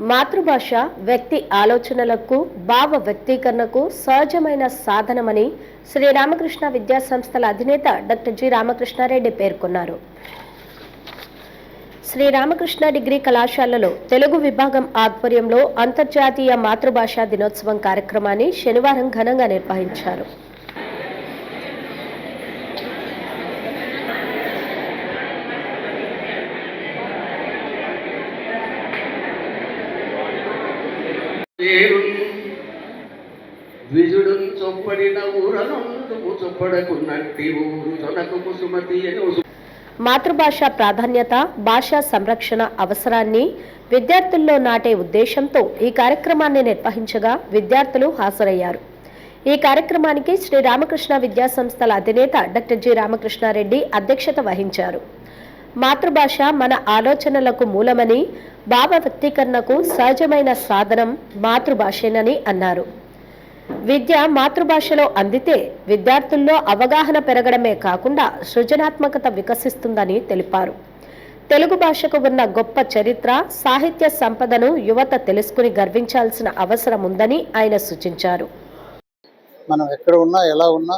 మాతృభాష వ్యక్తి ఆలోచనలకు భావ వ్యక్తీకరణకు సహజమైన సాధనమని శ్రీరామకృష్ణ విద్యా సంస్థల అధినేత డాక్టర్ జి రామకృష్ణారెడ్డి పేర్కొన్నారు. శ్రీరామకృష్ణ డిగ్రీ కళాశాలలో తెలుగు విభాగం ఆధ్వర్యంలో అంతర్జాతీయ మాతృభాషా దినోత్సవం కార్యక్రమాన్ని శనివారం ఘనంగా నిర్వహించారు. మాతృభాష ప్రాధాన్యత, భాషా సంరక్షణ అవసరాన్ని విద్యార్థుల్లో నాటే ఉద్దేశంతో ఈ కార్యక్రమాన్ని నిర్వహించగా విద్యార్థులు హాజరయ్యారు. ఈ కార్యక్రమానికి శ్రీరామకృష్ణ విద్యా సంస్థల అధినేత డాక్టర్ జి రామకృష్ణారెడ్డి అధ్యక్షత వహించారు. మాతృభాష మన ఆలోచనలకు మూలమని, భావ వ్యక్తీకరణకు సహజమైన సాధనం మాతృభాషేనని అన్నారు. విద్య మాతృభాషలో అందితే విద్యార్థుల్లో అవగాహన పెరగడమే కాకుండా సృజనాత్మకత వికసిస్తుందని తెలిపారు. తెలుగు భాషకు ఉన్న గొప్ప చరిత్ర, సాహిత్య సంపదను యువత తెలుసుకుని గర్వించాల్సిన అవసరం ఉందని ఆయన సూచించారు. మనం ఎక్కడ ఉన్నా, ఎలా ఉన్నా,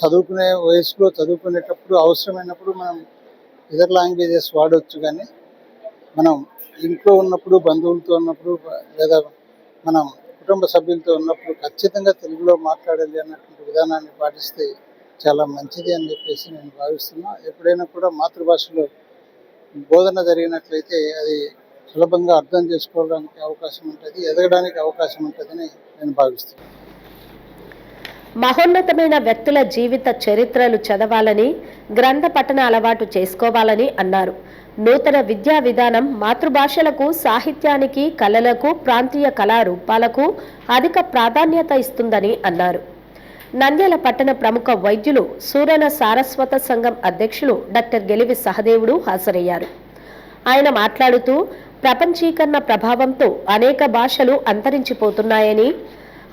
చదువుకునే వయసులో చదువుకునేటప్పుడు అవసరమైనప్పుడు మనం ఇతర లాంగ్వేజెస్ వాడవచ్చు. కానీ మనం ఇంట్లో ఉన్నప్పుడు, బంధువులతో ఉన్నప్పుడు, లేదా మనం కుటుంబ సభ్యులతో ఉన్నప్పుడు ఖచ్చితంగా తెలుగులో మాట్లాడాలి అన్నటువంటి విధానాన్ని పాటిస్తే చాలా మంచిది అని చెప్పేసి నేను భావిస్తున్నా. ఎప్పుడైనా కూడా మాతృభాషలో బోధన జరిగినట్లయితే అది సులభంగా అర్థం చేసుకోవడానికి అవకాశం ఉంటుంది, ఎదగడానికి అవకాశం ఉంటుందని నేను భావిస్తున్నాను. మహోన్నతమైన వ్యక్తుల జీవిత చరిత్రలు చదవాలని, గ్రంథ పఠన అలవాటు చేసుకోవాలని అన్నారు. నూతన విద్యా విధానం మాతృభాషలకు, సాహిత్యానికి, కళలకు, ప్రాంతీయ కళారూపాలకు అధిక ప్రాధాన్యత ఇస్తుందని అన్నారు. నంద్యాల పట్టణ ప్రముఖ వైద్యులు, సూరన సారస్వత సంఘం అధ్యక్షులు డాక్టర్ గెలివి సహదేవుడు హాజరయ్యారు. ఆయన మాట్లాడుతూ ప్రపంచీకరణ ప్రభావంతో అనేక భాషలు అంతరించిపోతున్నాయని,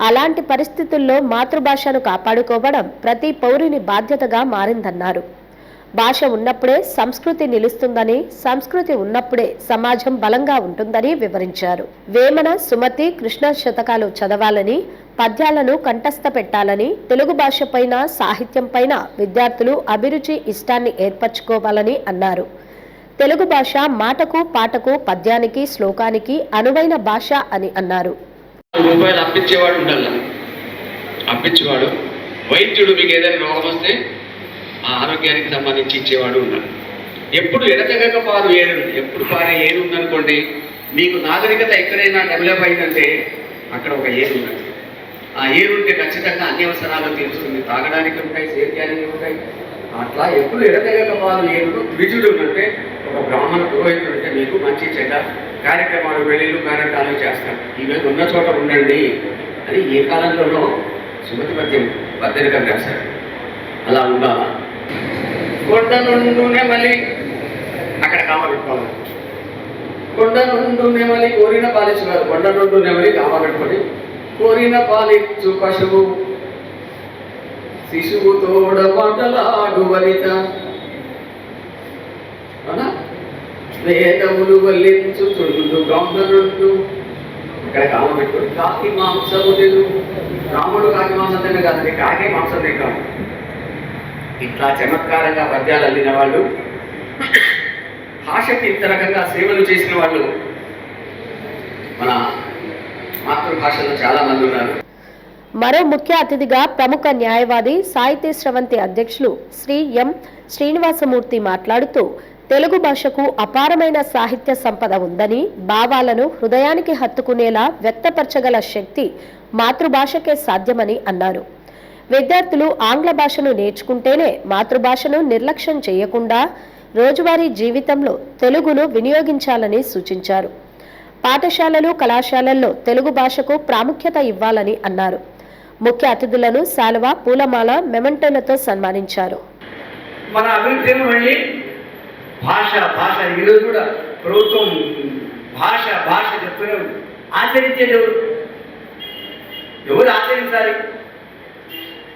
అలాంటి పరిస్థితుల్లో మాతృభాషను కాపాడుకోవడం ప్రతి పౌరుని బాధ్యతగా మారిందన్నారు. భాష ఉన్నప్పుడే సంస్కృతి నిలుస్తుందని, సంస్కృతి ఉన్నప్పుడే సమాజం బలంగా ఉంటుందని వివరించారు. వేమన, సుమతి, కృష్ణ శతకాలు చదవాలని, పద్యాలను కంఠస్థ పెట్టాలని, తెలుగు భాషపైన, సాహిత్యంపైన విద్యార్థులు అభిరుచి, ఇష్టాన్ని ఏర్పరచుకోవాలని అన్నారు. తెలుగు భాష మాటకు, పాటకు, పద్యానికి, శ్లోకానికి అనువైన భాష అని అన్నారు. రూపాయలు అప్పించేవాడు ఉండాలి, అప్పించేవాడు. వైద్యుడు మీకు ఏదైనా రోగం వస్తే ఆ ఆరోగ్యానికి సంబంధించి ఇచ్చేవాడు ఉండాలి. ఎప్పుడు ఎడతెగక పారు ఏరు, ఎప్పుడు పారే ఏరు ఉందనుకోండి, మీకు నాగరికత ఎక్కడైనా డెవలప్ అయిందంటే అక్కడ ఒక ఏరు ఉన్నది. ఆ ఏరు ఉంటే ఖచ్చితంగా అన్ని అవసరాలు తీరుస్తుంది. తాగడానికి ఉంటాయి, సేద్యానికి ఉంటాయి. అట్లా ఎప్పుడు ఎడతెగక పారు ఏరుడు ద్విజుడు అంటే ఒక బ్రాహ్మణ పురోహితుడు అంటే మీకు మంచి చెడ్డ కార్యక్రమాలు, పెళ్ళిళ్ళు, కార్యక్రమాలు చేస్తారు. ఈవేళ ఉన్న చోట ఉండండి అని ఏ కాలంలోనో సుమతి పద్యం బద్దరికం రాశారు. అలా ఉండాలా? కొండ నుండునే మళ్ళీ అక్కడ కామపెట్టుకోవాలి. కొండ నుండునే మళ్ళీ కోరిన పాలిచ్చు కాదు, కొండ నుండునే మళ్ళీ కామపెట్టుకొని కోరిన పాలిచ్చు పశువు శిశువు తోడ పంటలాడు వనిత వేదములు వల్లించుచుండు బ్రాహ్మణుడు. ఇక్కడ కామ పెట్టుకుని కాకి మాంసము తిను. రాముడు కాకి మాంసం తిన కాదండి, కాకి మాంసం తింటాం. ఇట్లా చమత్కారంగా పద్యాలు అల్లిన వాళ్ళు, భాషకి ఇంత రకంగా సేవలు చేసిన వాళ్ళు మన మాతృభాషలో చాలా మంది ఉన్నారు. మరో ముఖ్య అతిథిగా ప్రముఖ న్యాయవాది, సాహితీ స్రవంతి అధ్యక్షులు శ్రీ ఎం శ్రీనివాసమూర్తి మాట్లాడుతూ తెలుగు భాషకు అపారమైన సాహిత్య సంపద ఉందని, భావాలను హృదయానికి హత్తుకునేలా వ్యక్తపరచగల శక్తి మాతృభాషకే సాధ్యమని అన్నారు. విద్యార్థులు ఆంగ్ల భాషను నేర్చుకుంటేనే మాతృభాషను నిర్లక్ష్యం చేయకుండా రోజువారీ జీవితంలో తెలుగును వినియోగించాలని సూచించారు. పాఠశాలలు, కళాశాలల్లో తెలుగు భాషకు ప్రాముఖ్యత ఇవ్వాలని అన్నారు. ముఖ్య అతిథులను శాలువ, పూలమాల, మెమెంటోలతో సన్మానించారు. మన అభివృద్ధిని మళ్ళీ భాష భాష ఈరోజు కూడా ప్రభుత్వం భాష భాష చెప్తూనే ఉంది. ఆచరించేది ఎవరు ఆచరించాలి?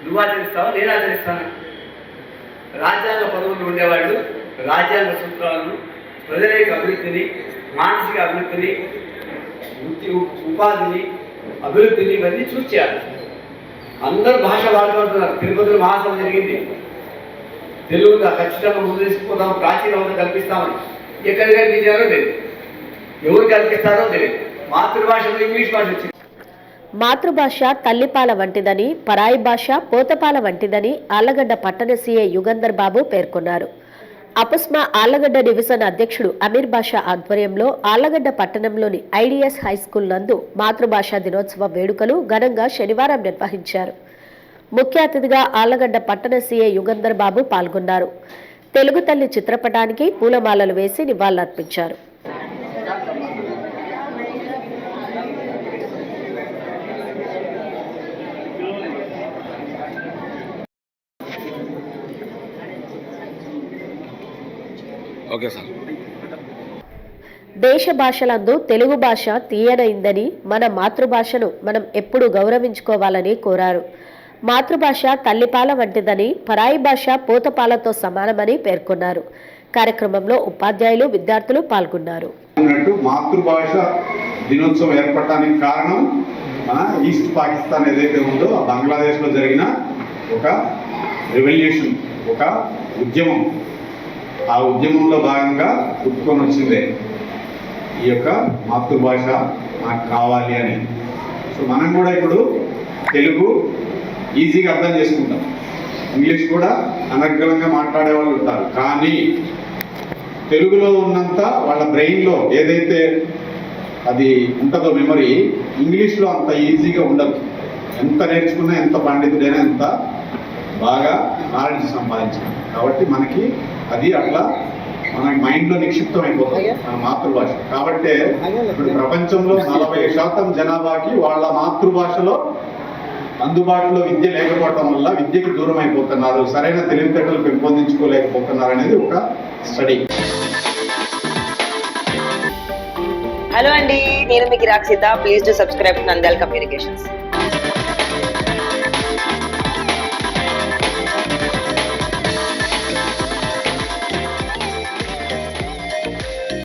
నువ్వు ఆచరిస్తావా, నేను ఆచరిస్తాను? రాజ్యాంగ పదవులు ఉండేవాళ్ళు రాజ్యాంగ సూత్రాలను, ప్రజల యొక్క అభివృద్ధిని, మానసిక అభివృద్ధిని, ఉపాధిని, అభివృద్ధిని ఇవన్నీ చూసి చేయాలి. అందరూ భాష వాడుకుంటున్నారు. తిరుపతిలో మహాసభ జరిగింది. తెలుగుగా ఖచ్చితంగా ముందు తీసుకుపోతాం, ప్రాచీనత కల్పిస్తామని. ఎక్కడికి కల్పించారో తెలియదు, ఎవరు కల్పిస్తారో తెలియదు. మాతృభాషలో ఇంగ్లీష్ భాష వచ్చింది. మాతృభాష తల్లిపాల వంటిదని, పరాయి భాష పోతపాల వంటిదని ఆళ్లగడ్డ పట్టణ సీఐ యుగంధర్ బాబు పేర్కొన్నారు. అపుస్మా ఆళ్లగడ్డ డివిజన్ అధ్యక్షుడు అమీర్ బాషా ఆధ్వర్యంలో ఆళ్లగడ్డ పట్టణంలోని ఐడిఎస్ హైస్కూల్ నందు మాతృభాషా దినోత్సవ వేడుకలు ఘనంగా శనివారం నిర్వహించారు. ముఖ్య అతిథిగా ఆళ్లగడ్డ పట్టణ సీఐ యుగంధర్ బాబు పాల్గొన్నారు. తెలుగు తల్లి చిత్రపటానికి పూలమాలలు వేసి నివాళులర్పించారు. Okay sir. దేశ భాషలందు తెలుగు భాష తీయనైందని, మన మాతృభాషను మనం ఎప్పుడూ గౌరవించుకోవాలని కోరారు. మాతృభాష తల్లిపాల వంటిదని, పరాయి భాష పోతపాలతో సమానమని పేర్కొన్నారు. కార్యక్రమంలో ఉపాధ్యాయులు, విద్యార్థులు పాల్గొన్నారు. మాతృభాష దినోత్సవం ఏర్పడటానికి కారణం మన ఈస్ట్ పాకిస్తాన్ ఏదైతే ఉందో ఆ బంగ్లాదేశ్లో జరిగిన ఒక రెవల్యూషన్, ఒక ఉద్యమం. ఆ ఉద్యమంలో భాగంగా పుట్టుకొని వచ్చిందే ఈ యొక్క మాతృభాష నాకు కావాలి అని. సో మనం కూడా ఇప్పుడు తెలుగు ఈజీగా అర్థం చేసుకుంటాం, ఇంగ్లీష్ కూడా అనర్గళంగా మాట్లాడే వాళ్ళు ఉంటారు. కానీ తెలుగులో ఉన్నంత వాళ్ళ బ్రెయిన్లో ఏదైతే అది ఉంటుందో మెమరీ, ఇంగ్లీష్లో అంత ఈజీగా ఉండదు. ఎంత నేర్చుకున్నా, ఎంత పండితుడైనా, ఎంత బాగా నాలెడ్జ్ సంపాదించాలి. కాబట్టి మనకి అది అట్లా మన మైండ్లో నిక్షిప్తం అయిపోతుంది మన మాతృభాష. కాబట్టి ఇప్పుడు ప్రపంచంలో 40% జనాభాకి వాళ్ళ మాతృభాషలో అందుబాటులో విద్య లేకపోవటం వల్ల విద్యకి దూరం అయిపోతున్నారు, సరైన తెలివితేటలు పెంపొందించుకోలేకపోతున్నారు అనేది ఒక స్టడీ. హలో అండి, నేను మీకు Rakshitha. Please do subscribe to Nandyal communications.